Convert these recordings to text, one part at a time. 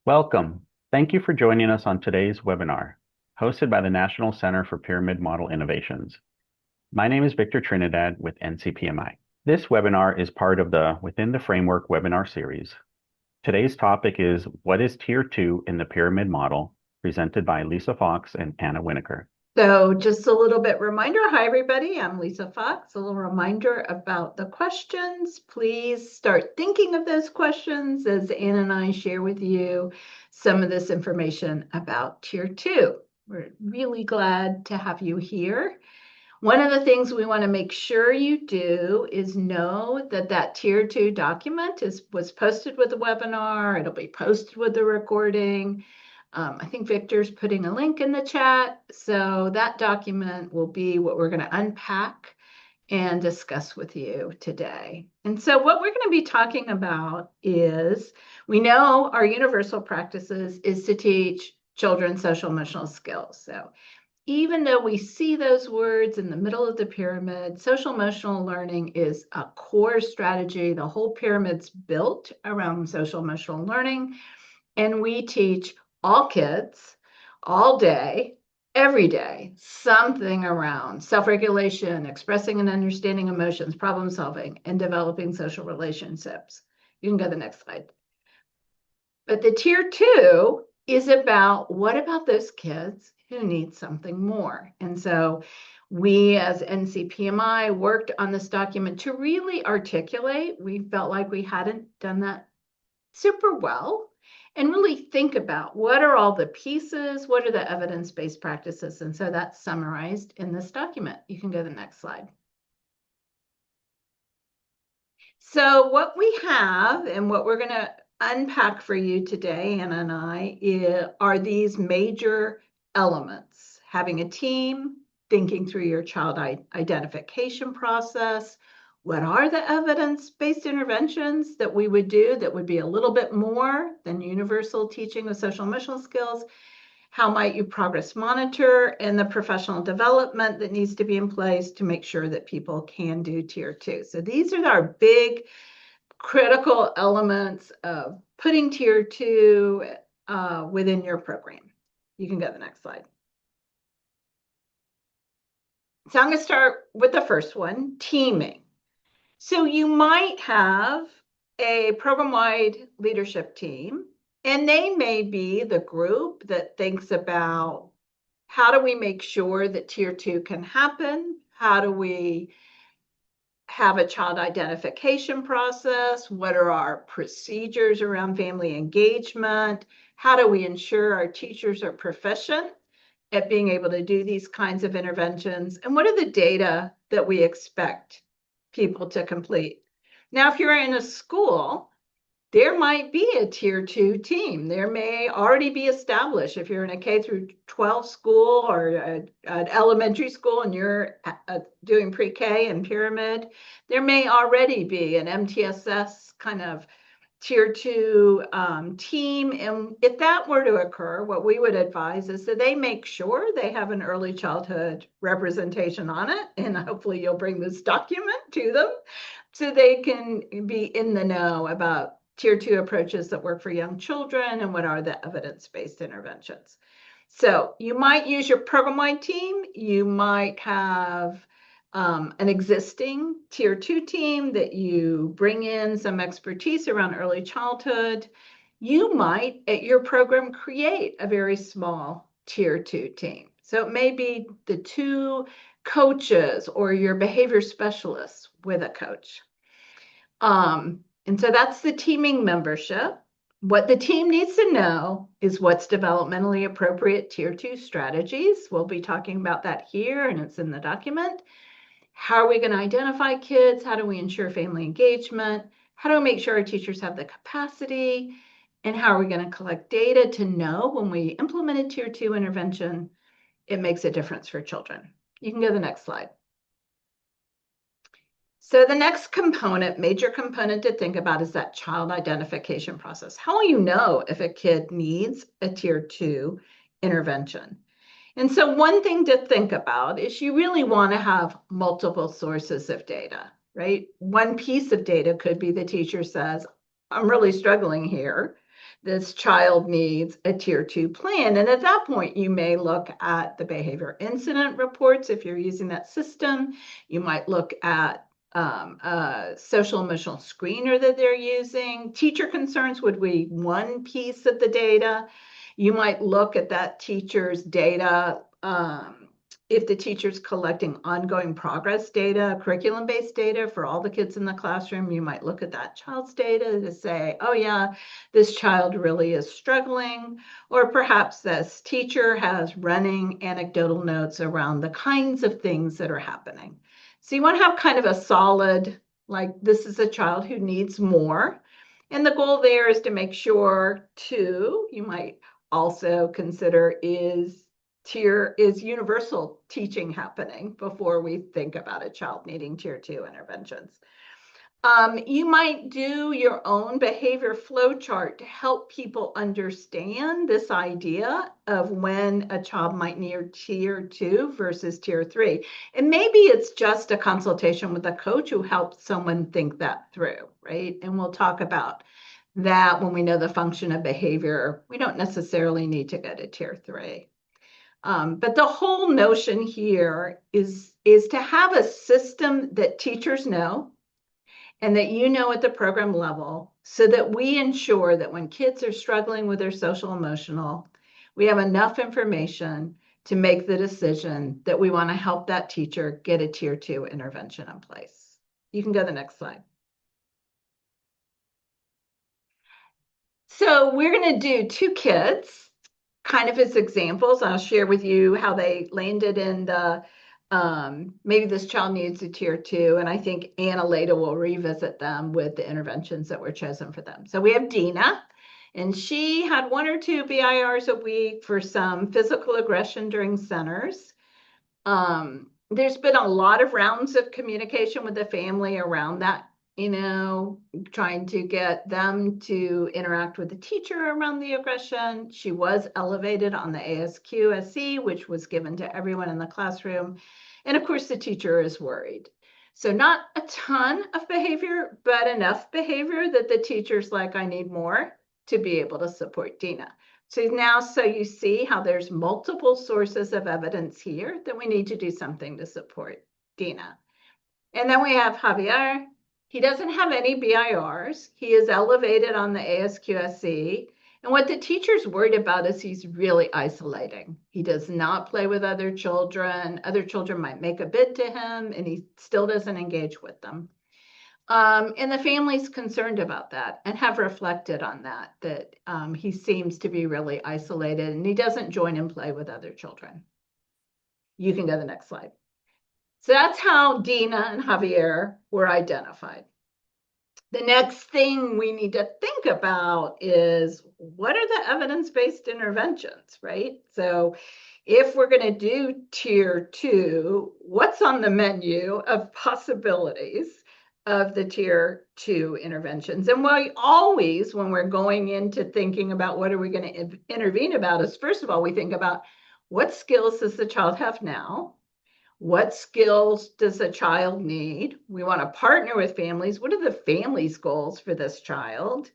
Welcome. Thank you for joining us on today's webinar, hosted by the National Center for Pyramid Model Innovations. My name is Victor Trinidad with NCPMI. This webinar is part of the Within the Framework webinar series. Today's topic is What is Tier 2 in the Pyramid Model, presented by Lisa Fox and Anna Winokur. So just a little bit reminder. Hi, everybody. I'm Lisa Fox. A little reminder about the questions. Please start thinking of those questions as Ann and I share with you some of this information about Tier 2. We're really glad to have you here. One of the things we want to make sure you do is know that that Tier 2 document was posted with the webinar. It'll be posted with the recording. I think Victor's putting a link in the chat. So that document will be what we're going to unpack and discuss with you today. And so what we're going to be talking about is, we know our universal practices is to teach children social emotional skills. So even though we see those words in the middle of the pyramid, social emotional learning is a core strategy. The whole pyramid's built around social emotional learning, and we teach all kids, all day, every day, something around self-regulation, expressing and understanding emotions, problem solving, and developing social relationships. You can go to the next slide. But the Tier 2 is about, what about those kids who need something more? And so we as NCPMI worked on this document to really articulate. We felt like we hadn't done that super well, and really think about what are all the pieces, what are the evidence-based practices, and so that's summarized in this document. You can go to the next slide. So what we have and what we're going to unpack for you today, Anna and I, are these major elements: having a team, thinking through your child identification process. What are the evidence-based interventions that we would do that would be a little bit more than universal teaching of social emotional skills? How might you progress monitor, and the professional development that needs to be in place to make sure that people can do Tier 2. So these are our big critical elements of putting Tier 2 within your program. You can go to the next slide. So I'm going to start with the first one, teaming. So you might have a program-wide leadership team, and they may be the group that thinks about, how do we make sure that Tier 2 can happen? How do we have a child identification process? What are our procedures around family engagement? How do we ensure our teachers are proficient at being able to do these kinds of interventions? And what are the data that we expect people to complete? Now, if you're in a school, there might be a Tier 2 team. There may already be established. If you're in a K through 12 school or an elementary school and you're doing pre-K and pyramid, there may already be an MTSS kind of Tier 2 team. And if that were to occur, what we would advise is that they make sure they have an early childhood representation on it. And hopefully you'll bring this document to them so they can be in the know about Tier 2 approaches that work for young children and what are the evidence-based interventions. So you might use your program-wide team. You might have an existing Tier 2 team that you bring in some expertise around early childhood. You might, at your program, create a very small Tier 2 team. So it may be the 2 coaches or your behavior specialists with a coach. And so that's the teaming membership. What the team needs to know is what's developmentally appropriate Tier 2 strategies. We'll be talking about that here, and it's in the document. How are we going to identify kids? How do we ensure family engagement? How do we make sure our teachers have the capacity? And how are we going to collect data to know when we implement a Tier 2 intervention, it makes a difference for children? You can go to the next slide. So the next component, major component to think about, is that child identification process. How will you know if a kid needs a Tier 2 intervention? And so one thing to think about is you really want to have multiple sources of data, right? One piece of data could be the teacher says, I'm really struggling here. this child needs a tier 2 plan. And at that point, you may look at the behavior incident reports. If you're using that system, you might look at a social emotional screener that they're using. Teacher concerns would be one piece of the data. You might look at that teacher's data. If the teacher's collecting ongoing progress data, curriculum-based data for all the kids in the classroom, you might look at that child's data to say, oh yeah, this child really is struggling. Or perhaps this teacher has running anecdotal notes around the kinds of things that are happening. So you want to have kind of a solid, like this is a child who needs more. And the goal there is to make sure too, you might also consider is universal teaching happening before we think about a child needing tier 2 interventions. You might do your own behavior flow chart to help people understand this idea of when a child might need tier 2 versus tier 3. And maybe it's just a consultation with a coach who helps someone think that through, right? And we'll talk about that when we know the function of behavior. We don't necessarily need to go to tier 3. But the whole notion here is to have a system that teachers know and that you know at the program level so that we ensure that when kids are struggling with their social emotional, we have enough information to make the decision that we want to help that teacher get a tier 2 intervention in place. You can go to the next slide. So we're going to do 2 kids kind of as examples. I'll share with you how they landed in the maybe this child needs a tier 2, and I think Anna later will revisit them with the interventions that were chosen for them. So we have Dina, and she had 1 or 2 BIRs a week for some physical aggression during centers. There's been a lot of rounds of communication with the family around that, trying to get them to interact with the teacher around the aggression. She was elevated on the ASQSE, which was given to everyone in the classroom. And of course, the teacher is worried. So not a ton of behavior, but enough behavior that the teacher's like, I need more to be able to support Dina. So you see how there's multiple sources of evidence here that we need to do something to support Dina. And then we have Javier. He doesn't have any BIRs. He is elevated on the ASQSE. And what the teacher's worried about is he's really isolating. He does not play with other children. Other children might make a bid to him, and he still doesn't engage with them. And the family's concerned about that and have reflected on that he seems to be really isolated and he doesn't join and play with other children. You can go to the next slide. So that's how Dina and Javier were identified. The next thing we need to think about is what are the evidence-based interventions, right? So if we're going to do tier 2, what's on the menu of possibilities of the tier 2 interventions? And we always, when we're going into thinking about what are we going to intervene about, is first of all, we think about what skills does the child have now? What skills does a child need? We want to partner with families. What are the family's goals for this child?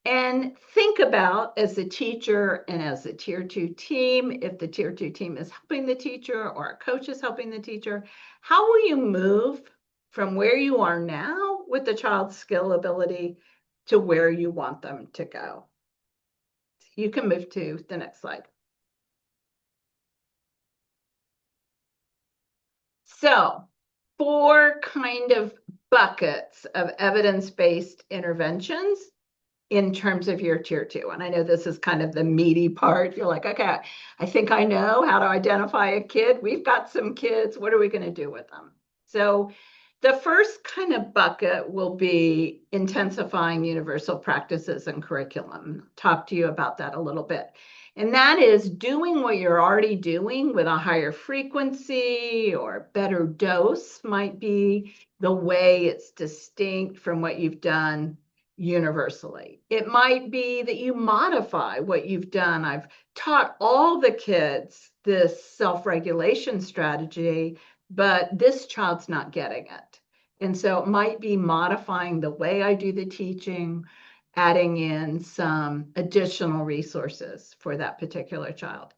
And think about, as a teacher and as a tier 2 team, if the tier 2 team is helping the teacher or a coach is helping the teacher, how will you move from where you are now with the child's skill ability to where you want them to go? You can move to the next slide. So 4 kind of buckets of evidence-based interventions in terms of your tier 2. And I know this is kind of the meaty part. You're like, okay, I think I know how to identify a kid. We've got some kids. What are we going to do with them? So the first kind of bucket will be intensifying universal practices and curriculum. I'll talk to you about that a little bit. And that is doing what you're already doing with a higher frequency or better dose might be the way it's distinct from what you've done universally. It might be that you modify what you've done. I've taught all the kids this self-regulation strategy, but this child's not getting it. And so it might be modifying the way I do the teaching, adding in some additional resources for that particular child.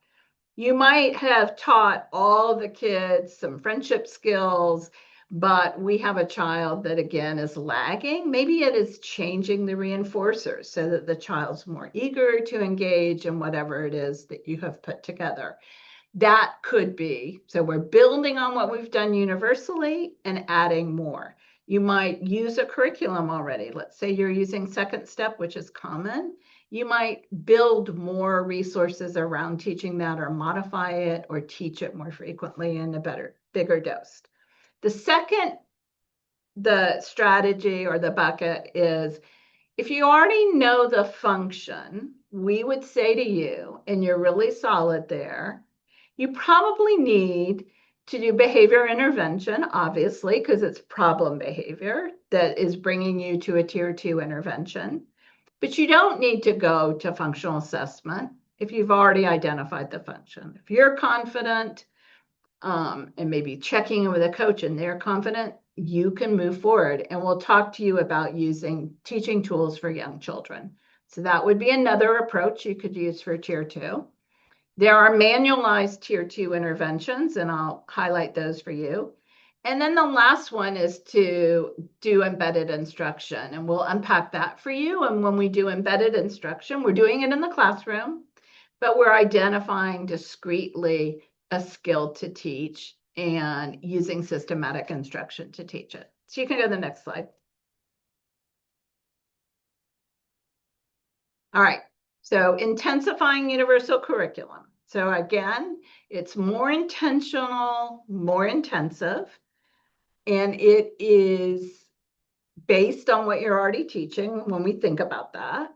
You might have taught all the kids some friendship skills, but we have a child that again is lagging. Maybe it is changing the reinforcers so that the child's more eager to engage in whatever it is that you have put together. That could be, so we're building on what we've done universally and adding more. You might use a curriculum already. Let's say you're using Second Step, which is common. You might build more resources around teaching that, or modify it, or teach it more frequently in a bigger dose. The second, the strategy or the bucket is, if you already know the function, we would say to you, and you're really solid there, you probably need to do behavior intervention, obviously, because it's problem behavior that is bringing you to a tier 2 intervention. But you don't need to go to functional assessment if you've already identified the function. If you're confident, and maybe checking in with a coach and they're confident, you can move forward. And we'll talk to you about using teaching tools for young children. So that would be another approach you could use for tier 2. There are manualized tier 2 interventions, and I'll highlight those for you. And then the last one is to do embedded instruction, and we'll unpack that for you. And when we do embedded instruction, we're doing it in the classroom, but we're identifying discretely a skill to teach and using systematic instruction to teach it. So you can go to the next slide. All right, so intensifying universal curriculum. So again, it's more intentional, more intensive, and it is based on what you're already teaching when we think about that.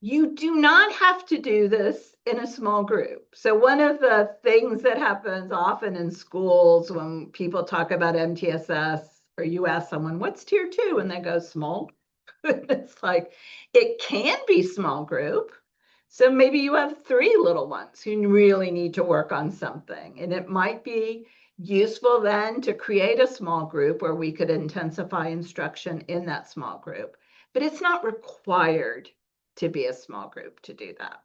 You do not have to do this in a small group. So one of the things that happens often in schools when people talk about MTSS, or you ask someone, what's tier 2? And they go, small. It's like, it can be small group. So maybe you have 3 little ones who really need to work on something. And it might be useful then to create a small group where we could intensify instruction in that small group. But it's not required to be a small group to do that.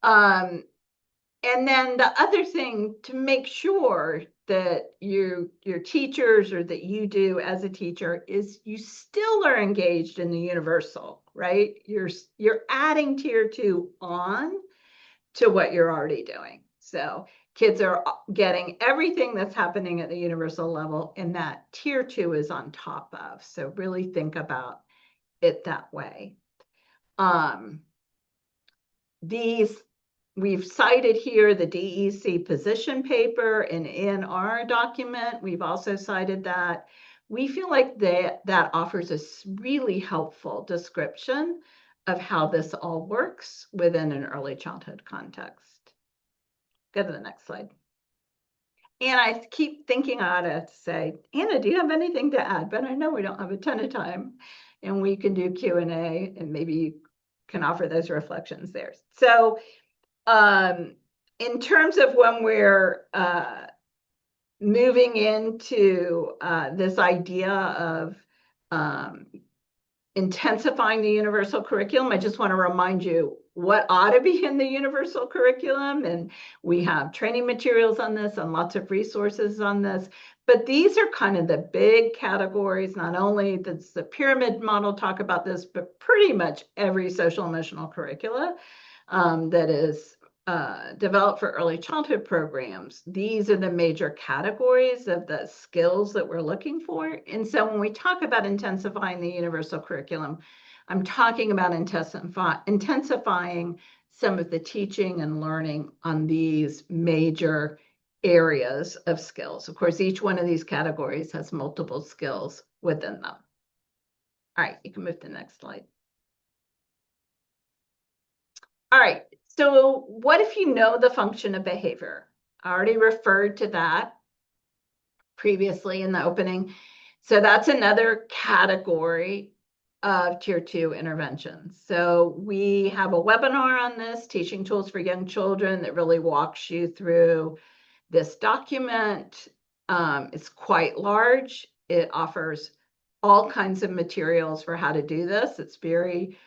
And then the other thing to make sure that your teachers, or that you do as a teacher, is you still are engaged in the universal, right? You're adding tier 2 on to what you're already doing. So kids are getting everything that's happening at the universal level, and that tier 2 is on top of. So really think about it that way. We've cited here the DEC position paper, and in our document, we've also cited that. We feel like that offers a really helpful description of how this all works within an early childhood context. Go to the next slide. And I keep thinking I ought to say, Anna, do you have anything to add? But I know we don't have a ton of time, and we can do Q&A, and maybe you can offer those reflections there. So in terms of when we're moving into this idea of intensifying the universal curriculum, I just want to remind you what ought to be in the universal curriculum. And we have training materials on this and lots of resources on this. But these are kind of the big categories. Not only does the pyramid model talk about this, but pretty much every social emotional curricula that is developed for early childhood programs. These are the major categories of the skills that we're looking for. And so when we talk about intensifying the universal curriculum, I'm talking about intensifying some of the teaching and learning on these major areas of skills. Of course, each one of these categories has multiple skills within them. All right, you can move to the next slide. All right, so what if you know the function of behavior? I already referred to that previously in the opening. So that's another category of tier 2 interventions. So we have a webinar on this, Teaching Tools for Young Children, that really walks you through this document. It's quite large. It offers all kinds of materials for how to do this. It's very,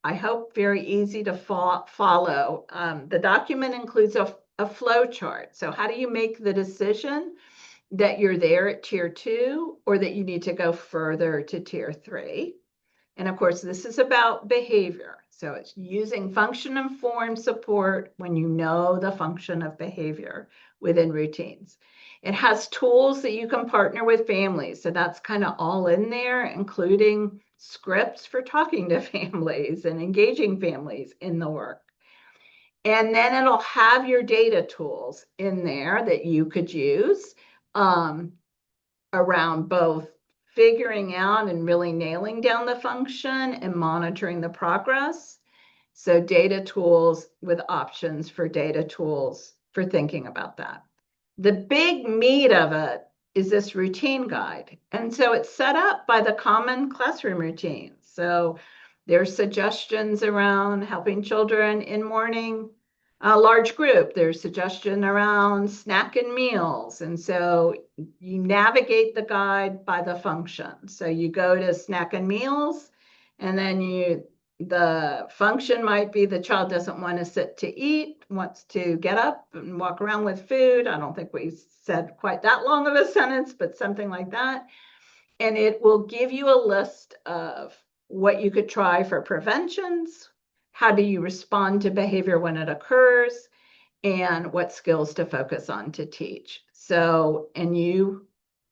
I hope, very easy to follow. The document includes a flow chart. So how do you make the decision that you're there at tier 2 or that you need to go further to tier 3? And of course, this is about behavior. So it's using function-informed support when you know the function of behavior within routines. It has tools that you can partner with families. So that's kind of all in there, including scripts for talking to families and engaging families in the work. And then it'll have your data tools in there that you could use around both figuring out and really nailing down the function and monitoring the progress. So data tools with options for data tools for thinking about that. The big meat of it is this routine guide. And so it's set up by the common classroom routines. So there's suggestions around helping children in morning, a large group. There's suggestion around snack and meals. And so you navigate the guide by the function. So you go to snack and meals, and then the function might be the child doesn't want to sit to eat, wants to get up and walk around with food. I don't think we said quite that long of a sentence, but something like that. And it will give you a list of what you could try for preventions, how do you respond to behavior when it occurs, and what skills to focus on to teach. So, and you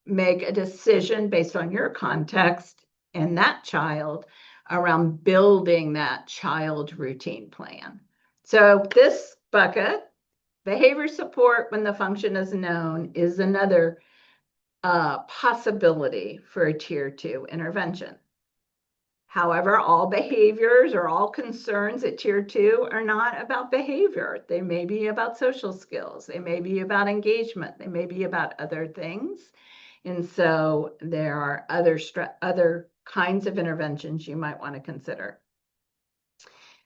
make a decision based on your context and that child around building that child routine plan. So this bucket, behavior support when the function is known, is another possibility for a tier 2 intervention. However, all behaviors or all concerns at tier 2 are not about behavior. They may be about social skills. They may be about engagement. They may be about other things. And so there are other kinds of interventions you might want to consider.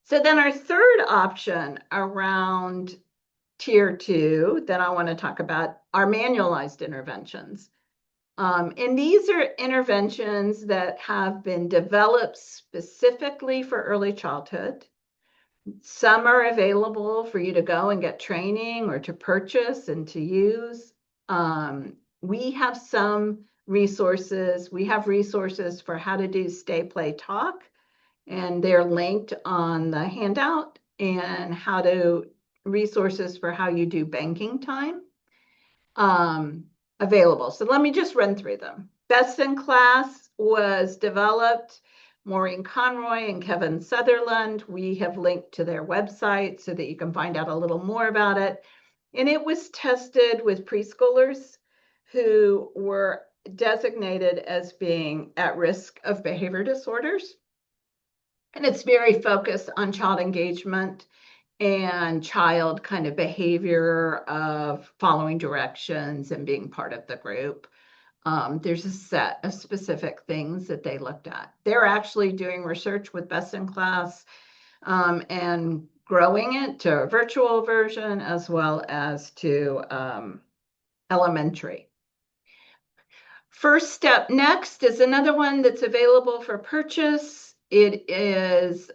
So then our third option around tier 2 that I want to talk about are manualized interventions. And these are interventions that have been developed specifically for early childhood. Some are available for you to go and get training or to purchase and to use. We have some resources. We have resources for how to do stay, play, talk, and they're linked on the handout, and resources for how you do banking time. Available. So let me just run through them. Best in Class was developed Maureen Conroy and Kevin Sutherland. We have linked to their website so that you can find out a little more about it. And it was tested with preschoolers who were designated as being at risk of behavior disorders. And it's very focused on child engagement and child kind of behavior of following directions and being part of the group. There's a set of specific things that they looked at. They're actually doing research with Best in Class and growing it to a virtual version as well as to elementary. First Step Next is another one that's available for purchase. It is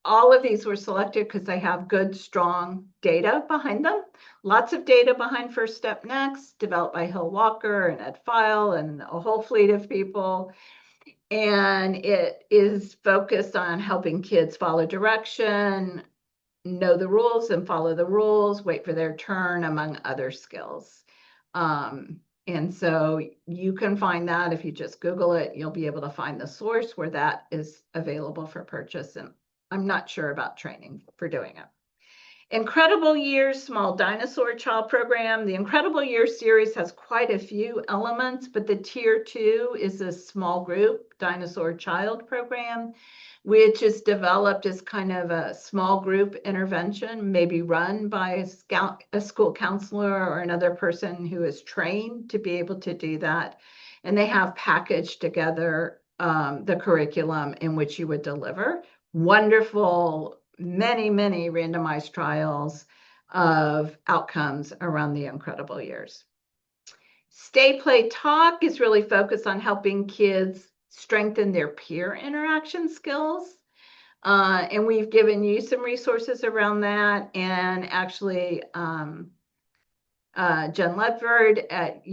all of these were selected because they have good, strong data behind them. Lots of data behind First Step Next, developed by Hill Walker and Ed File and a whole fleet of people. And it is focused on helping kids follow direction, know the rules and follow the rules, wait for their turn, among other skills. And so you can find that if you just Google it, you'll be able to find the source where that is available for purchase. And I'm not sure about training for doing it. Incredible Years Small Dinosaur Child Program. The Incredible Years series has quite a few elements, but the tier 2 is a small group dinosaur child program, which is developed as kind of a small group intervention, maybe run by a school counselor or another person who is trained to be able to do that. And they have packaged together the curriculum in which you would deliver. Wonderful, many randomized trials of outcomes around the Incredible Years. Stay, Play, Talk is really focused on helping kids strengthen their peer interaction skills. And we've given you some resources around that. And actually, Jen Ledford at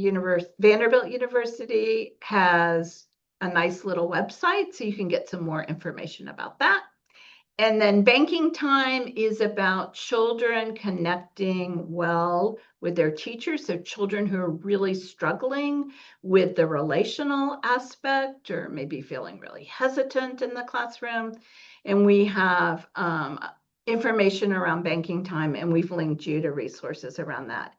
Vanderbilt University has a nice little website, so you can get some more information about that. And then banking time is about children connecting well with their teachers. So children who are really struggling with the relational aspect or maybe feeling really hesitant in the classroom. And we have information around banking time, and we've linked you to resources around that.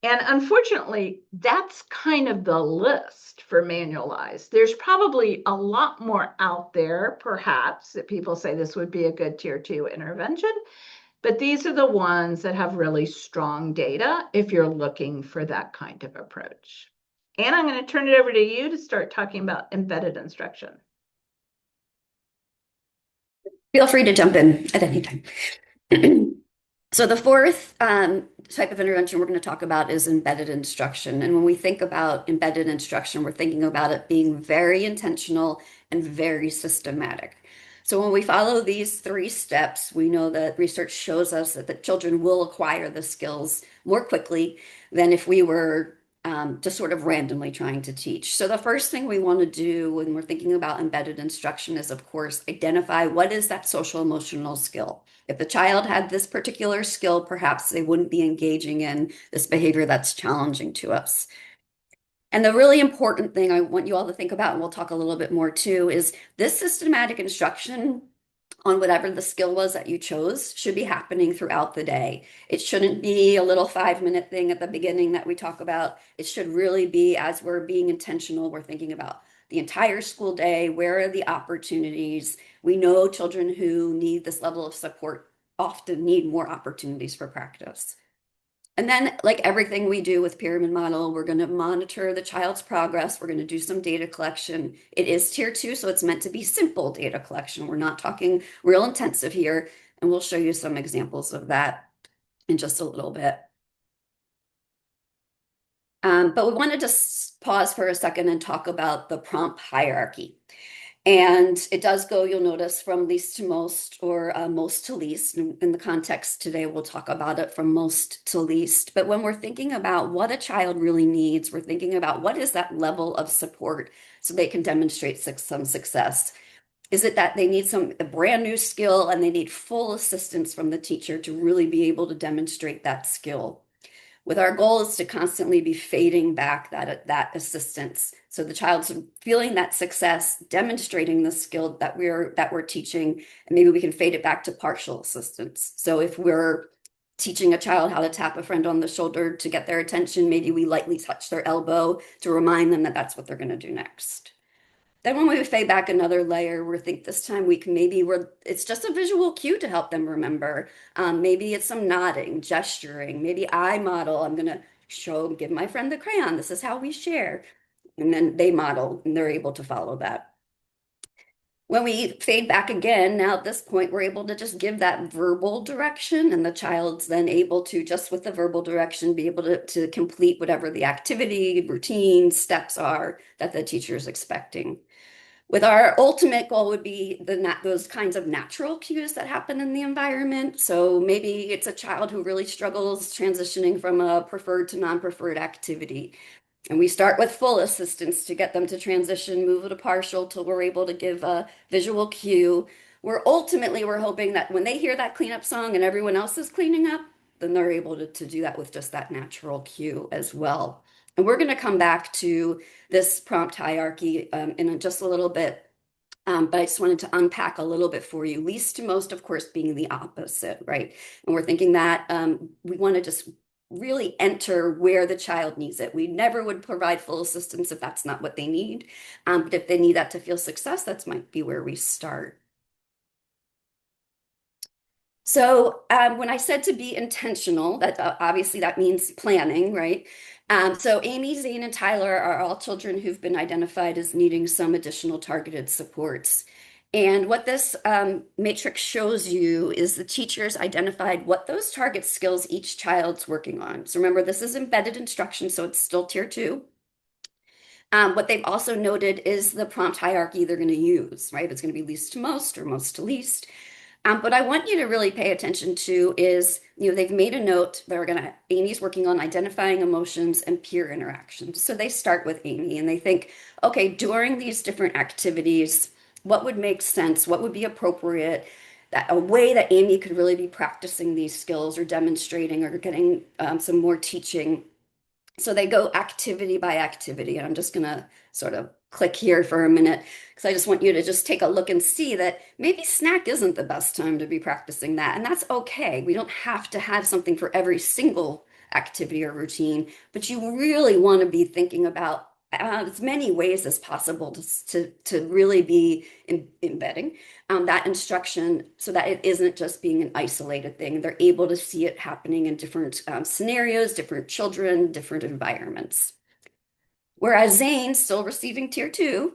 And unfortunately, that's kind of the list for Manualized. There's probably a lot more out there, perhaps, that people say this would be a good tier 2 intervention, but these are the ones that have really strong data if you're looking for that kind of approach. And I'm going to turn it over to you to start talking about embedded instruction. Feel free to jump in at any time. So the fourth type of intervention we're going to talk about is embedded instruction. And when we think about embedded instruction, we're thinking about it being very intentional and very systematic. So when we follow these 3 steps, we know that research shows us that the children will acquire the skills more quickly than if we were just sort of randomly trying to teach. So the first thing we want to do when we're thinking about embedded instruction is, of course, identify what is that social emotional skill. If the child had this particular skill, perhaps they wouldn't be engaging in this behavior that's challenging to us. And the really important thing I want you all to think about, and we'll talk a little bit more too, is this systematic instruction on whatever the skill was that you chose should be happening throughout the day. It shouldn't be a little 5-minute thing at the beginning that we talk about. It should really be, as we're being intentional, we're thinking about the entire school day. Where are the opportunities? We know children who need this level of support often need more opportunities for practice. And then, like everything we do with pyramid model, we're going to monitor the child's progress. We're going to do some data collection. It is tier 2, so it's meant to be simple data collection. We're not talking real intensive here, and we'll show you some examples of that in just a little bit. But we want to just pause for a second and talk about the prompt hierarchy. And it does go, you'll notice, from least to most, or most to least. In the context today, we'll talk about it from most to least. But when we're thinking about what a child really needs, we're thinking about what is that level of support so they can demonstrate some success. Is it that they need a brand new skill and they need full assistance from the teacher to really be able to demonstrate that skill? With our goal is to constantly be fading back that assistance. So the child's feeling that success, demonstrating the skill that we're teaching, and maybe we can fade it back to partial assistance. So if we're teaching a child how to tap a friend on the shoulder to get their attention, maybe we lightly touch their elbow to remind them that that's what they're going to do next. Then when we fade back another layer, we think this time it's just a visual cue to help them remember. Maybe it's some nodding, gesturing, maybe I model. I'm going to give my friend the crayon. This is how we share. And then they model and they're able to follow that. When we fade back again, now at this point, we're able to just give that verbal direction, and the child's then able to, just with the verbal direction, be able to complete whatever the activity, routine, steps are that the teacher is expecting. With our ultimate goal would be those kinds of natural cues that happen in the environment. So maybe it's a child who really struggles transitioning from a preferred to non-preferred activity. And we start with full assistance to get them to transition, move it to partial till we're able to give a visual cue. We're hoping that when they hear that cleanup song and everyone else is cleaning up, then they're able to do that with just that natural cue as well. And we're going to come back to this prompt hierarchy in just a little bit. But I just wanted to unpack a little bit for you. Least to most, of course, being the opposite, right? And we're thinking that we want to just really enter where the child needs it. We never would provide full assistance if that's not what they need. But if they need that to feel success, that might be where we start. So when I said to be intentional, that obviously that means planning, right? So Amy, Zane, and Tyler are all children who've been identified as needing some additional targeted supports. And what this matrix shows you is the teachers identified what those target skills each child's working on. So remember, this is embedded instruction, so it's still tier 2. What they've also noted is the prompt hierarchy they're going to use, right? If it's going to be least to most or most to least. But I want you to really pay attention to is, they've made a note. Amy's working on identifying emotions and peer interactions. So they start with Amy and they think, okay, during these different activities, what would make sense? What would be appropriate? That a way that Amy could really be practicing these skills or demonstrating or getting some more teaching. So they go activity by activity. And I'm just going to sort of click here for a minute because I just want you to just take a look and see that maybe snack isn't the best time to be practicing that. And that's okay. We don't have to have something for every single activity or routine, but you really want to be thinking about as many ways as possible to really be embedding that instruction so that it isn't just being an isolated thing. They're able to see it happening in different scenarios, different children, different environments. Whereas Zane's still receiving tier 2,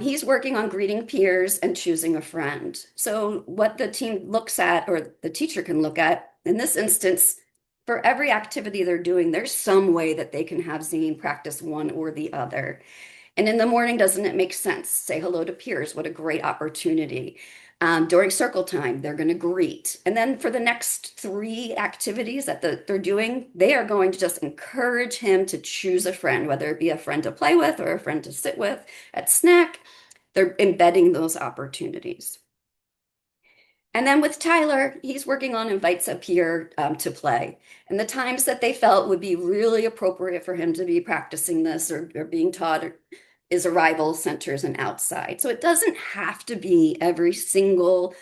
he's working on greeting peers and choosing a friend. So what the team looks at, or the teacher can look at, in this instance, for every activity they're doing, there's some way that they can have Zane practice one or the other. And in the morning, doesn't it make sense? Say hello to peers. What a great opportunity. During circle time, they're going to greet. And then for the next 3 activities that they're doing, they are going to just encourage him to choose a friend, whether it be a friend to play with or a friend to sit with at snack. They're embedding those opportunities. And then with Tyler, he's working on invites a peer to play. And the times that they felt would be really appropriate for him to be practicing this or being taught is arrival centers and outside. So it doesn't have to be every single,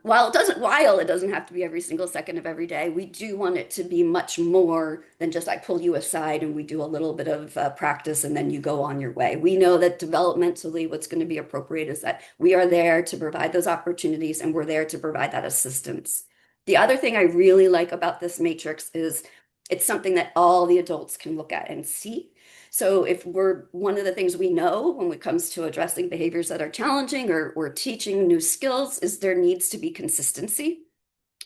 while it doesn't have to be every single second of every day, we do want it to be much more than just I pull you aside and we do a little bit of practice and then you go on your way. We know that developmentally what's going to be appropriate is that we are there to provide those opportunities and we're there to provide that assistance. The other thing I really like about this matrix is it's something that all the adults can look at and see. So if one of the things we know when it comes to addressing behaviors that are challenging or teaching new skills is there needs to be consistency.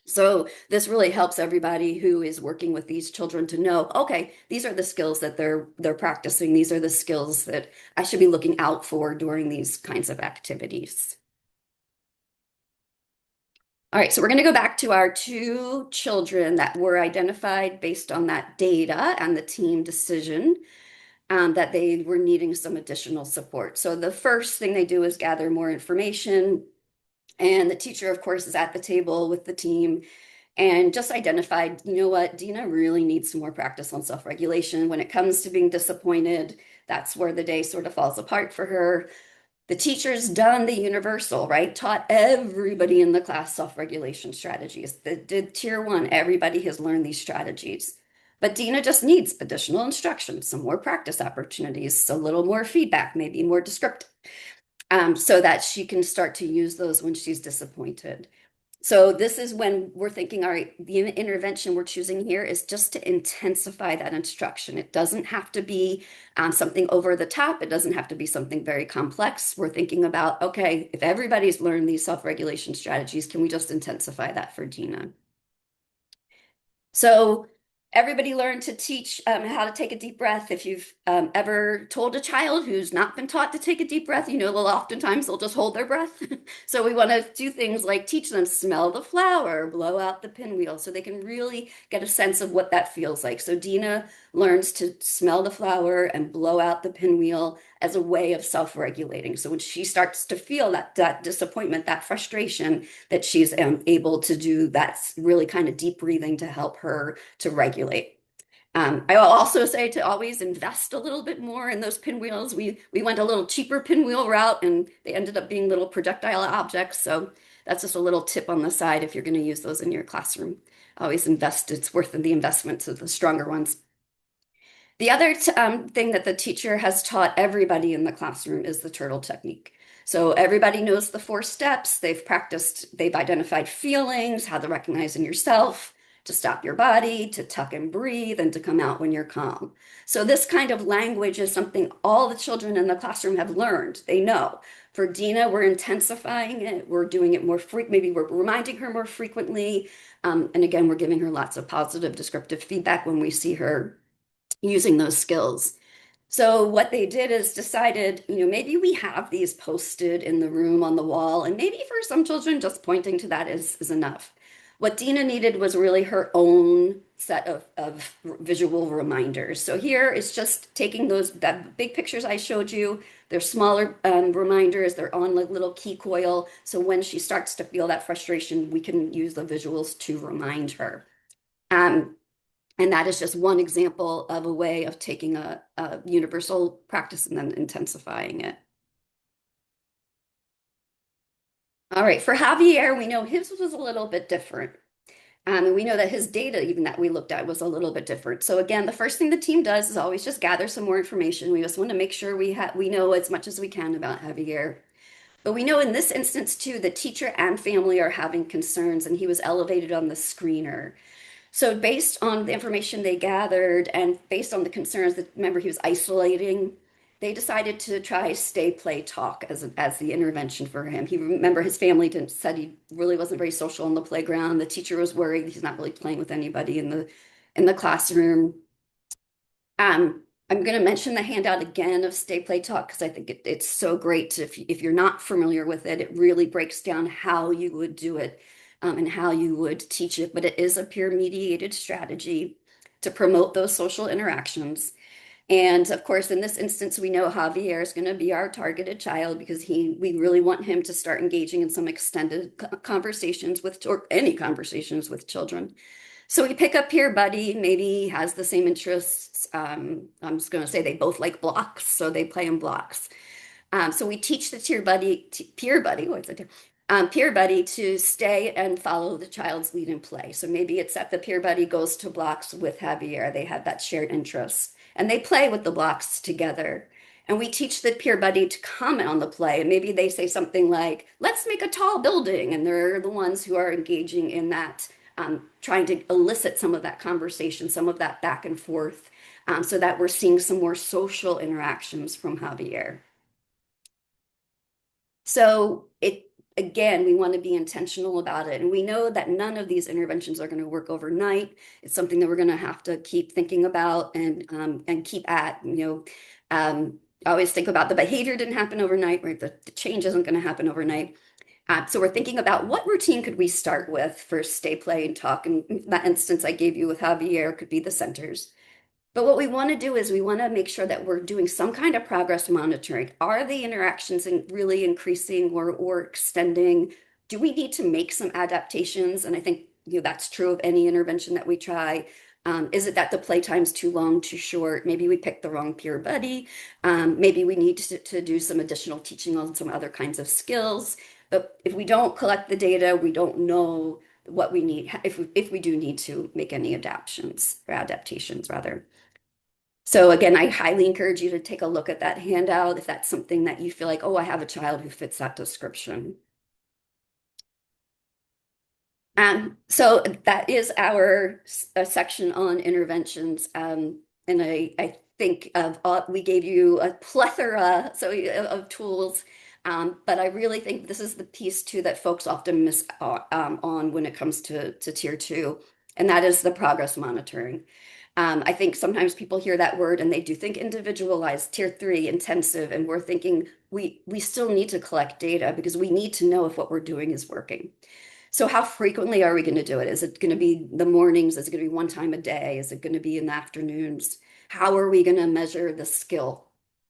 So this really helps everybody who is working with these children to know, okay, these are the skills that they're practicing. These are the skills that I should be looking out for during these kinds of activities. All right, so we're going to go back to our 2 children that were identified based on that data and the team decision. That they were needing some additional support. So the first thing they do is gather more information. And the teacher, of course, is at the table with the team and just identified, you know what, Dina really needs some more practice on self-regulation. When it comes to being disappointed, that's where the day sort of falls apart for her. The teacher's done the universal, right? Taught everybody in the class self-regulation strategies. Did tier 1, everybody has learned these strategies. But Dina just needs additional instruction, some more practice opportunities, a little more feedback, maybe more descriptive, so that she can start to use those when she's disappointed. So this is when we're thinking, all right, the intervention we're choosing here is just to intensify that instruction. It doesn't have to be something over the top. It doesn't have to be something very complex. We're thinking about, okay, if everybody's learned these self-regulation strategies, can we just intensify that for Dina? So everybody learned to teach how to take a deep breath. If you've ever told a child who's not been taught to take a deep breath, oftentimes they'll just hold their breath. So we want to do things like teach them smell the flower, blow out the pinwheel, so they can really get a sense of what that feels like. So Dina learns to smell the flower and blow out the pinwheel as a way of self-regulating. So when she starts to feel that disappointment, that frustration, that she's able to do that really kind of deep breathing to help her to regulate. I will also say to always invest a little bit more in those pinwheels. We went a little cheaper pinwheel route and they ended up being little projectile objects. So that's just a little tip on the side if you're going to use those in your classroom. Always invest. It's worth the investment to the stronger ones. The other thing that the teacher has taught everybody in the classroom is the turtle technique. So everybody knows the 4 steps. They've practiced, they've identified feelings, how to recognize in yourself, to stop your body, to tuck and breathe, and to come out when you're calm. So this kind of language is something all the children in the classroom have learned. They know. For Dina, we're intensifying it. We're doing it more maybe we're reminding her more frequently. And again, we're giving her lots of positive descriptive feedback when we see her using those skills. So what they did is decided, maybe we have these posted in the room on the wall, and maybe for some children, just pointing to that is enough. What Dina needed was really her own set of visual reminders. So here it's just taking that big pictures I showed you. They're smaller reminders. They're on like little key coil. So when she starts to feel that frustration, we can use the visuals to remind her. And that is just one example of a way of taking a universal practice and then intensifying it. All right, for Javier, we know his was a little bit different. And we know that his data, even that we looked at, was a little bit different. So again, the first thing the team does is always just gather some more information. We just want to make sure we know as much as we can about Javier. But we know in this instance too, the teacher and family are having concerns, and he was elevated on the screener. So based on the information they gathered and based on the concerns that, remember, he was isolating, they decided to try stay, play, talk as the intervention for him. Remember, his family said he really wasn't very social on the playground. The teacher was worried he's not really playing with anybody in the classroom. I'm going to mention the handout again of Stay Play Talk because I think it's so great. If you're not familiar with it, it really breaks down how you would do it and how you would teach it. But it is a peer-mediated strategy to promote those social interactions. And of course, in this instance, we know Javier is going to be our targeted child because we really want him to start engaging in some extended conversations or any conversations with children. So we pick up Peer Buddy, maybe he has the same interests. I'm just going to say they both like blocks, so they play in blocks. So we teach the Peer Buddy, what's it? Peer Buddy to stay and follow the child's lead and play. So maybe it's that the Peer Buddy goes to blocks with Javier. They have that shared interest, and they play with the blocks together. And we teach the Peer Buddy to comment on the play, and maybe they say something like, "Let's make a tall building," and they're the ones who are engaging in that. Trying to elicit some of that conversation, some of that back and forth, so that we're seeing some more social interactions from Javier. So again, we want to be intentional about it. And we know that none of these interventions are going to work overnight. It's something that we're going to have to keep thinking about and keep at, I always think about the behavior didn't happen overnight, right? The change isn't going to happen overnight. So we're thinking about what routine could we start with for stay, play, and talk. And that instance I gave you with Javier could be the centers. But what we want to do is we want to make sure that we're doing some kind of progress monitoring. Are the interactions really increasing or extending? Do we need to make some adaptations? And I think that's true of any intervention that we try. Is it that the playtime's too long, too short? Maybe we picked the wrong peer buddy. Maybe we need to do some additional teaching on some other kinds of skills. But if we don't collect the data, we don't know what we need, if we do need to make any adaptations rather. So again, I highly encourage you to take a look at that handout if that's something that you feel like, oh, I have a child who fits that description. So that is our section on interventions. And I think we gave you a plethora of tools. But I really think this is the piece too that folks often miss on when it comes to tier 2, and that is the progress monitoring. I think sometimes people hear that word and they do think individualized, tier 3, intensive, and we're thinking we still need to collect data because we need to know if what we're doing is working. So how frequently are we going to do it? Is it going to be the mornings? Is it going to be one time a day? Is it going to be in the afternoons? How are we going to measure the skill?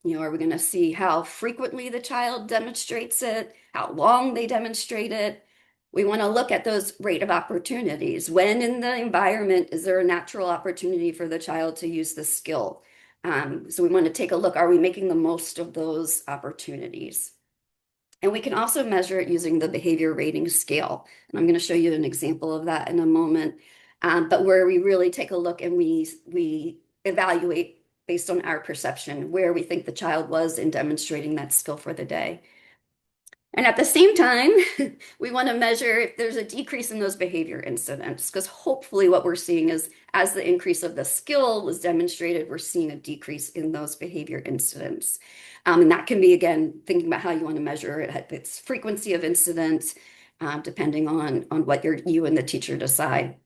Are we going to see how frequently the child demonstrates it, how long they demonstrate it? We want to look at those rate of opportunities. When in the environment is there a natural opportunity for the child to use the skill? So we want to take a look, are we making the most of those opportunities? And we can also measure it using the behavior rating scale. And I'm going to show you an example of that in a moment. But where we really take a look and we evaluate based on our perception where we think the child was in demonstrating that skill for the day. And at the same time, we want to measure if there's a decrease in those behavior incidents, because hopefully what we're seeing is as the increase of the skill was demonstrated, we're seeing a decrease in those behavior incidents. And that can be, again, thinking about how you want to measure it, its frequency of incidents, depending on what you and the teacher decide.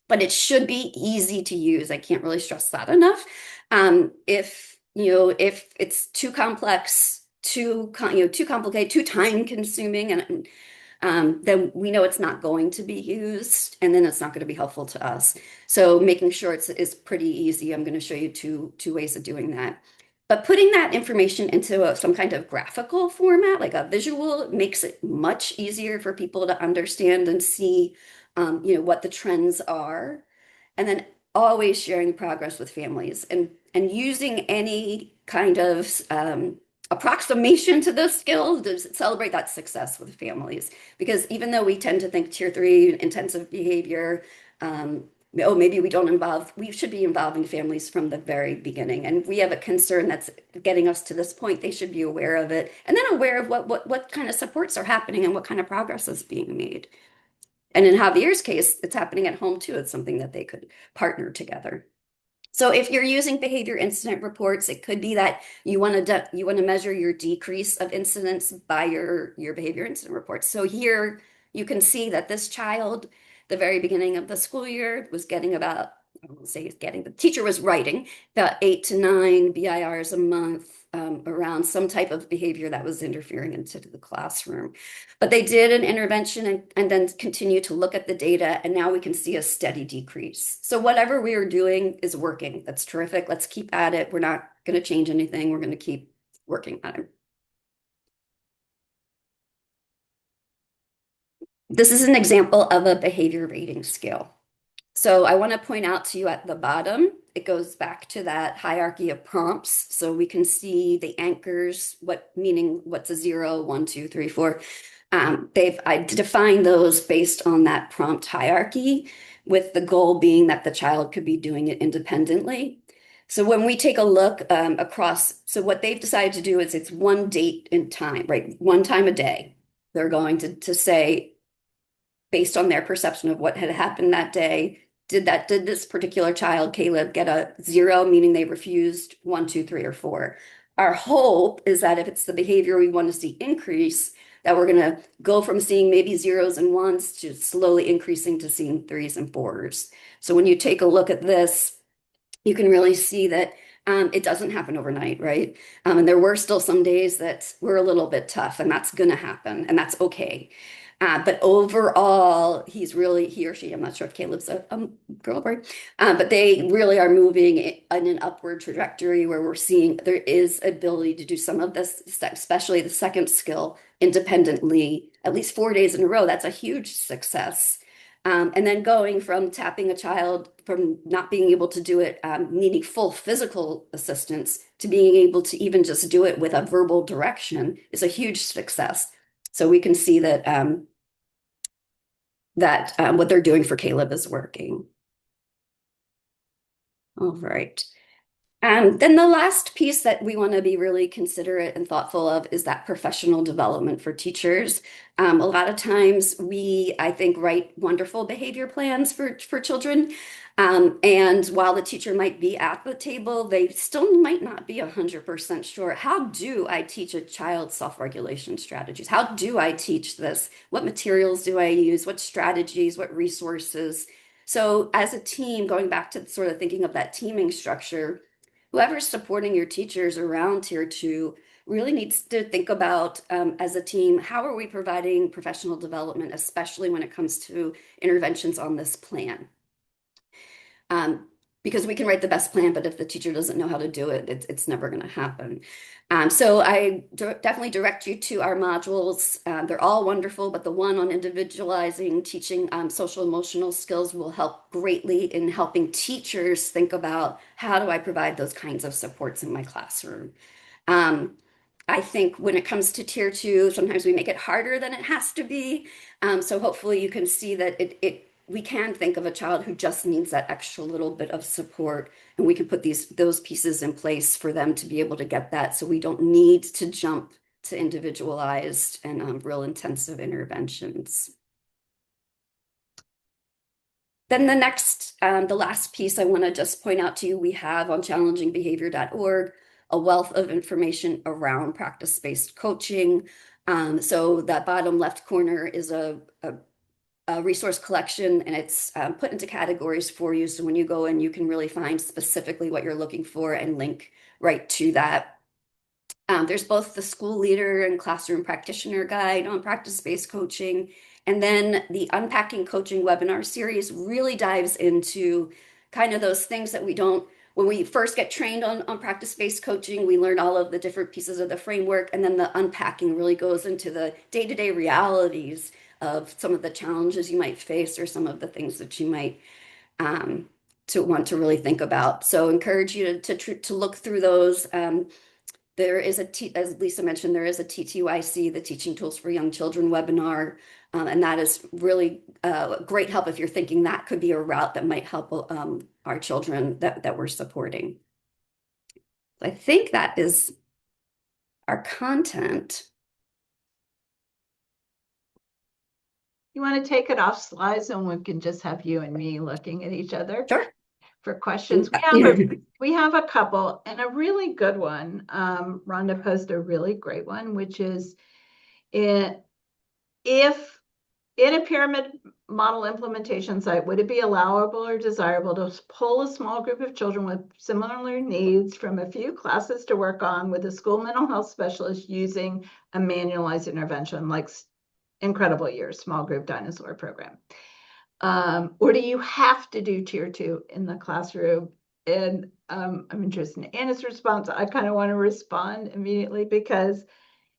But it should be easy to use. I can't really stress that enough. If if it's too complex, too complicated, too time consuming, and then we know it's not going to be used, and then it's not going to be helpful to us. So making sure it's pretty easy. I'm going to show you two ways of doing that. But putting that information into some kind of graphical format, like a visual, makes it much easier for people to understand and see, what the trends are. And then always sharing progress with families and using any kind of approximation to those skills to celebrate that success with families. Because even though we tend to think tier 3 intensive behavior, maybe we should be involving families from the very beginning. And we have a concern that's getting us to this point. They should be aware of it, and then aware of what kind of supports are happening and what kind of progress is being made. And in Javier's case, it's happening at home too. It's something that they could partner together. So if you're using behavior incident reports, it could be that you want to measure your decrease of incidents by your behavior incident reports. So here you can see that this child, the very beginning of the school year, was getting about, I won't say getting, the teacher was writing about 8 to 9 BIRs a month around some type of behavior that was interfering into the classroom. But they did an intervention and then continue to look at the data, and now we can see a steady decrease. So whatever we are doing is working. That's terrific. Let's keep at it. We're not going to change anything. We're going to keep working on it. This is an example of a behavior rating scale. So I want to point out to you at the bottom, it goes back to that hierarchy of prompts. So we can see the anchors, what's a 0, 1, 2, 3, 4. I defined those based on that prompt hierarchy, with the goal being that the child could be doing it independently. So when we take a look across, so what they've decided to do is it's one date and time, right? One time a day. They're going to say, based on their perception of what had happened that day, did this particular child, Caleb, get a 0, meaning they refused 1, 2, 3, or 4? Our hope is that if it's the behavior we want to see increase, that we're going to go from seeing maybe 0s and 1s to slowly increasing to seeing 3s and 4s. So when you take a look at this, you can really see that it doesn't happen overnight, right? And there were still some days that were a little bit tough, and that's going to happen, and that's okay. But overall, he or she, I'm not sure if Caleb's a girl or boy, but they really are moving in an upward trajectory where we're seeing there is ability to do some of this, especially the second skill, independently, at least 4 days in a row. That's a huge success. And then going from tapping a child from not being able to do it, needing full physical assistance, to being able to even just do it with a verbal direction is a huge success. So we can see that what they're doing for Caleb is working. All right. Then the last piece that we want to be really considerate and thoughtful of is that professional development for teachers. A lot of times I think, write wonderful behavior plans for children. And while the teacher might be at the table, they still might not be 100% sure. How do I teach a child self-regulation strategies? How do I teach this? What materials do I use? What strategies? What resources? So as a team, going back to sort of thinking of that teaming structure, whoever's supporting your teachers around tier 2 really needs to think about, as a team, how are we providing professional development, especially when it comes to interventions on this plan? Because we can write the best plan, but if the teacher doesn't know how to do it, it's never going to happen. So I definitely direct you to our modules. They're all wonderful, but the one on individualizing teaching social emotional skills will help greatly in helping teachers think about, how do I provide those kinds of supports in my classroom? I think when it comes to tier 2, sometimes we make it harder than it has to be. So hopefully you can see that we can think of a child who just needs that extra little bit of support, and we can put those pieces in place for them to be able to get that, so we don't need to jump to individualized and real intensive interventions. Then the last piece I want to just point out to you, we have on challengingbehavior.org a wealth of information around practice-based coaching. So that bottom left corner is a resource collection, and it's put into categories for you. So when you go in, you can really find specifically what you're looking for and link right to that. There's both the school leader and classroom practitioner guide on practice-based coaching. And then the Unpacking Coaching webinar series really dives into kind of those things that we don't, when we first get trained on practice-based coaching, we learn all of the different pieces of the framework. And then the unpacking really goes into the day-to-day realities of some of the challenges you might face or some of the things that you might to want to really think about. So encourage you to look through those. There is as Lisa mentioned, there is a TTYC, the Teaching Tools for Young Children webinar, and that is really great help if you're thinking that could be a route that might help our children that we're supporting. I think that is our content. You want to take it off slides and we can just have you and me looking at each other? Sure. For questions. We have a couple, and a really good one. Rhonda posted a really great one, which is if in a pyramid model implementation site, would it be allowable or desirable to pull a small group of children with similar needs from a few classes to work on with a school mental health specialist using a manualized intervention like Incredible Years small group dinosaur program? Or do you have to do tier 2 in the classroom? And I'm interested in Anna's response. I kind of want to respond immediately because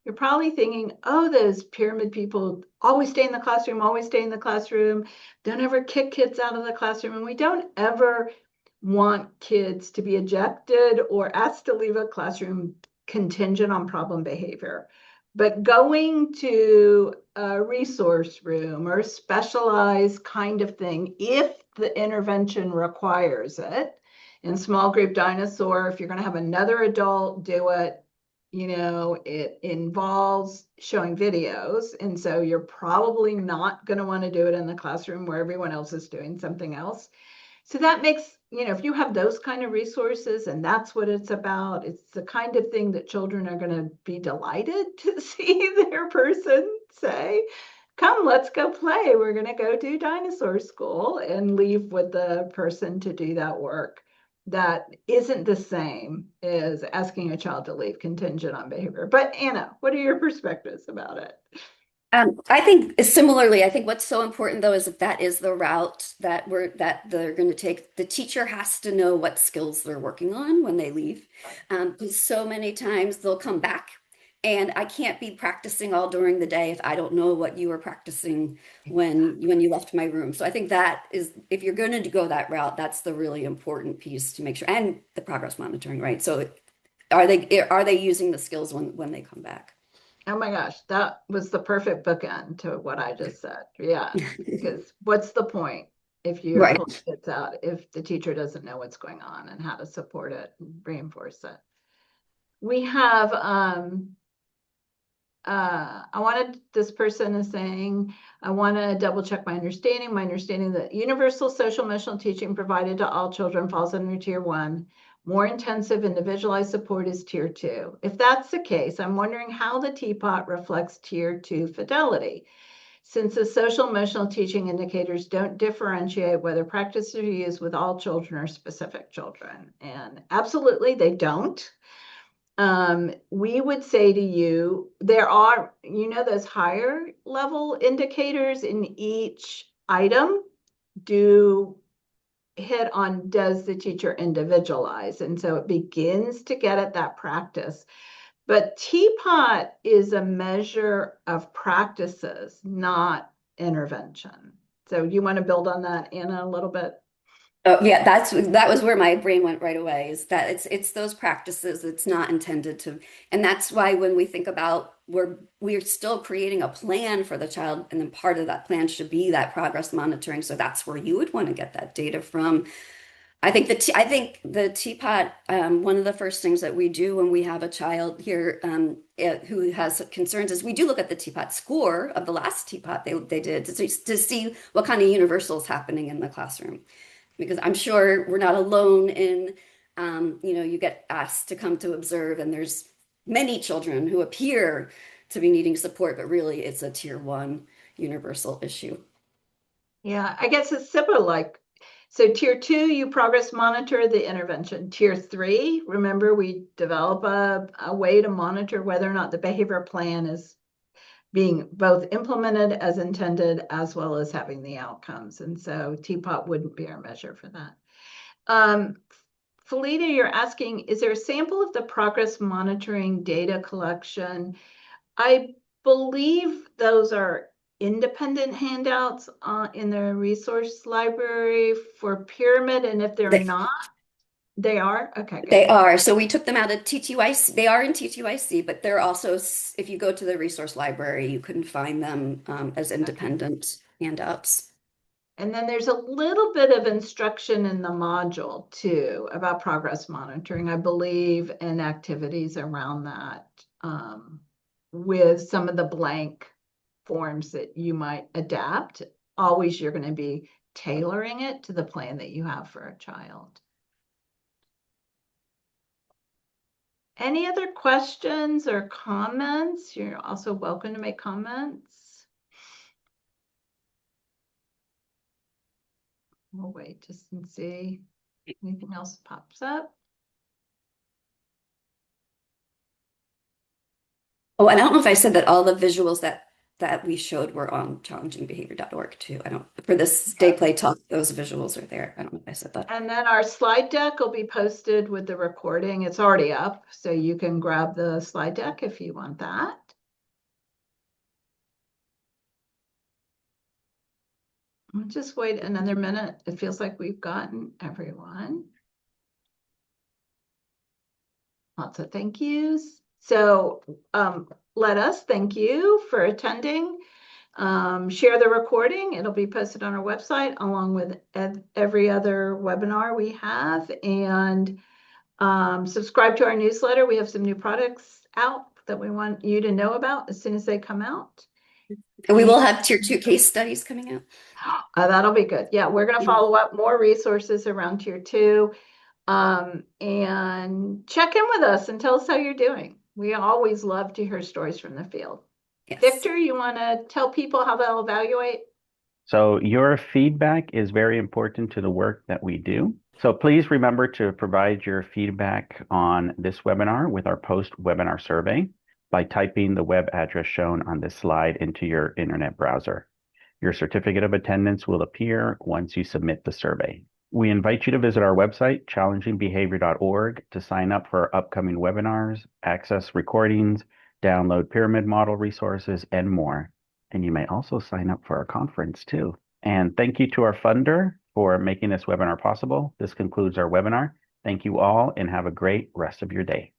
you're probably thinking, oh, those pyramid people always stay in the classroom, don't ever kick kids out of the classroom. And we don't ever want kids to be ejected or asked to leave a classroom contingent on problem behavior. But going to a resource room or a specialized kind of thing, if the intervention requires it, in small group dinosaur, if you're going to have another adult do it, it involves showing videos. And so you're probably not going to want to do it in the classroom where everyone else is doing something else. So that makes, if you have those kind of resources and that's what it's about, it's the kind of thing that children are going to be delighted to see their person say, come, let's go play. We're going to go do dinosaur school, and leave with the person to do that work. That isn't the same as asking a child to leave contingent on behavior. But Anna, what are your perspectives about it? I think similarly, I think what's so important though is that is the route that they're going to take. The teacher has to know what skills they're working on when they leave. Because so many times they'll come back and I can't be practicing all during the day if I don't know what you were practicing when you left my room. So I think that is, if you're going to go that route, that's the really important piece to make sure, and the progress monitoring, right? So are they using the skills when they come back? Oh my gosh, that was the perfect bookend to what I just said. Yeah, because what's the point if you're Right. pulling kids out if the teacher doesn't know what's going on and how to support it and reinforce it? We have, this person is saying, I want to double check my understanding. My understanding that universal social emotional teaching provided to all children falls under tier 1. More intensive individualized support is tier 2. If that's the case, I'm wondering how the teapot reflects tier 2 fidelity. Since the social emotional teaching indicators don't differentiate whether practices are used with all children or specific children. And absolutely, they don't. We would say to you, there are, those higher level indicators in each item do hit on, does the teacher individualize? And so it begins to get at that practice. But TPOT is a measure of practices, not intervention. So you want to build on that, Anna, a little bit? Oh yeah, that was where my brain went right away, is that it's those practices. It's not intended to, and that's why when we think about we're still creating a plan for the child, and then part of that plan should be that progress monitoring. So that's where you would want to get that data from. I think the teapot, one of the first things that we do when we have a child here who has concerns is we do look at the teapot score of the last teapot they did to see what kind of universal is happening in the classroom. Because I'm sure we're not alone in, you get asked to come to observe, and there's many children who appear to be needing support, but really it's a tier 1 universal issue. Yeah, I guess it's similar, like, so tier 2, you progress monitor the intervention. Tier 3, remember, we develop a way to monitor whether or not the behavior plan is being both implemented as intended as well as having the outcomes. And so TPOT wouldn't be our measure for that. Felita, you're asking, is there a sample of the progress monitoring data collection? I believe those are independent handouts in the resource library for Pyramid, and if they're They, not, they are? Okay, they good. are. So we took them out of TTYC. They are in TTYC, but they're also, if you go to the resource library, you can find them as Okay. independent handouts. And then there's a little bit of instruction in the module too about progress monitoring, I believe, and activities around that with some of the blank forms that you might adapt. Always you're going to be tailoring it to the plan that you have for a child. Any other questions or comments? You're also welcome to make comments. We'll wait just and see if anything else pops up. Oh, and I don't know if I said that all the visuals that we showed were on challengingbehavior.org too. I don't, for this day play talk, those visuals are there. I don't know if I said that. And then our slide deck will be posted with the recording. It's already up, so you can grab the slide deck if you want that. We'll just wait another minute. It feels like we've gotten everyone. Lots of thank yous. So let us thank you for attending. Share the recording. It'll be posted on our website along with every other webinar we have. And subscribe to our newsletter. We have some new products out that we want you to know about as soon as they come out. And we will have tier 2 case studies coming out. That'll be good. Yeah, we're going to follow up more resources around tier 2. And check in with us and tell us how you're doing. We always love to hear stories from the field. Yes. Victor, you want to tell people how they'll evaluate? So your feedback is very important to the work that we do. So please remember to provide your feedback on this webinar with our post-webinar survey by typing the web address shown on this slide into your internet browser. Your certificate of attendance will appear once you submit the survey. We invite you to visit our website, challengingbehavior.org, to sign up for our upcoming webinars, access recordings, download pyramid model resources, and more. And you may also sign up for our conference too. And thank you to our funder for making this webinar possible. This concludes our webinar. Thank you all and have a great rest of your day.